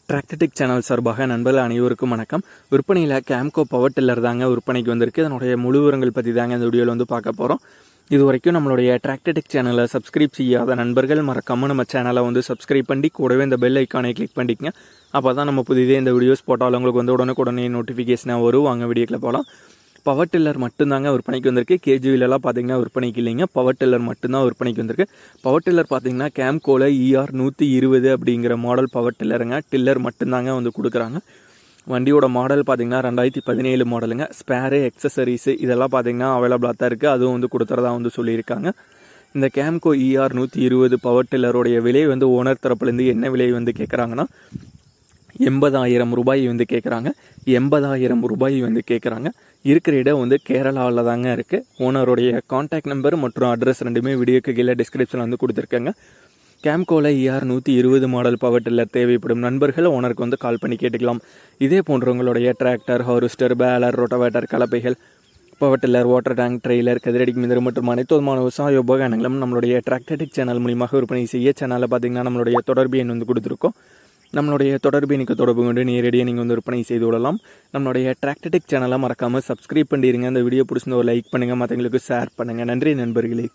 Tractor Tech channel சார்பாக நண்பர்கள் அனைவருக்கும் வணக்கம். விற்பனையில் கேம்கோ பவர் டில்லர் தாங்க விற்பனைக்கு வந்திருக்கு. அதனுடைய முழு விவரங்கள் பற்றி தாங்க இந்த வீடியோவில் வந்து பார்க்க போகிறோம். இது வரைக்கும் நம்மளுடைய டிராக்டர்டெக் சேனலை சப்ஸ்கிரைப் செய்யாத நண்பர்கள் மறக்காமல் நம்ம சேனலை வந்து சப்ஸ்கிரைப் பண்ணி கூடவே இந்த பெல் ஐக்கானை கிளிக் பண்ணிக்கங்க. அப்போ தான் நம்ம புதிதே இந்த வீடியோஸ் போட்டாலும் உங்களுக்கு வந்து உடனே நோட்டிஃபிகேஷனாக வரும். வாங்க வீடியோக்கில் போகலாம். பவர் டில்லர் மட்டும்தாங்க விற்பனைக்கு வந்திருக்கு. கேஜிவிலலாம் பார்த்தீங்கன்னா விற்பனைக்கு இல்லைங்க. பவர் டில்லர் மட்டும்தான் விற்பனைக்கு வந்திருக்கு. பவர் டில்லர் பார்த்தீங்கன்னா கேம்கோல ER 120 அப்படிங்கிற மாடல் பவர் டில்லருங்க. டில்லர் மட்டும்தாங்க வந்து கொடுக்குறாங்க. வண்டியோட மாடல் பார்த்தீங்கன்னா 2017 மாடலுங்க. ஸ்பேரு எக்ஸசரிஸு இதெல்லாம் பார்த்தீங்கன்னா அவைலபிளாக தான் இருக்குது. அதுவும் வந்து கொடுத்துறதா வந்து சொல்லியிருக்காங்க. இந்த கேம்கோ ER 120 பவர் டில்லருடைய விலை வந்து ஓனர் தரப்புலேருந்து என்ன விலை வந்து கேட்குறாங்கன்னா 80,000 ரூபாய் வந்து கேட்குறாங்க. 80,000 ரூபாய் வந்து கேட்குறாங்க. இருக்கிற இடம் வந்து கேரளாவில் தாங்க இருக்குது. ஓனருடைய கான்டாக்ட் நம்பர் மற்றும் அட்ரஸ் ரெண்டுமே வீடியோக்கு கீழே டிஸ்கிரிப்ஷனில் வந்து கொடுத்துருக்கேங்க. கேம்கோவில் ER 120 மாடல் பவர் டில்லர் தேவைப்படும் நண்பர்கள் ஓனருக்கு வந்து கால் பண்ணி கேட்டுக்கலாம். இதே போன்றவங்களுடைய டிராக்டர், ஹார்வெஸ்டர், பேலர், ரோட்டோவேட்டர், கலப்பைகள், power tiller, water tank, trailer, கதிரடி மிதர் மற்றும் அனைத்து விதமான விவசாய உபகரணங்களும் நம்மளுடைய டிராக்டர்டெக் சேனல் மூலியமாக விற்பனை செய்ய சேனலில் பார்த்தீங்கன்னா நம்மளுடைய தொடர்பு எண் வந்து கொடுத்துருக்கோம். நம்மளுடைய தொடர்பு எனக்கு தொடர்பு கொண்டு நேரடியாக நீங்கள் வந்து விற்பனை செய்து விடலாம். நம்மளுடைய டிராக்டர்டெக் சேனலை மறக்காமல் சப்ஸ்கிரைப் பண்ணிடுங்க. இந்த வீடியோ பிடிச்சிருந்த ஒரு லைக் பண்ணுங்கள், மற்றவங்களுக்கு ஷேர் பண்ணுங்கள். நன்றி நண்பர்களே.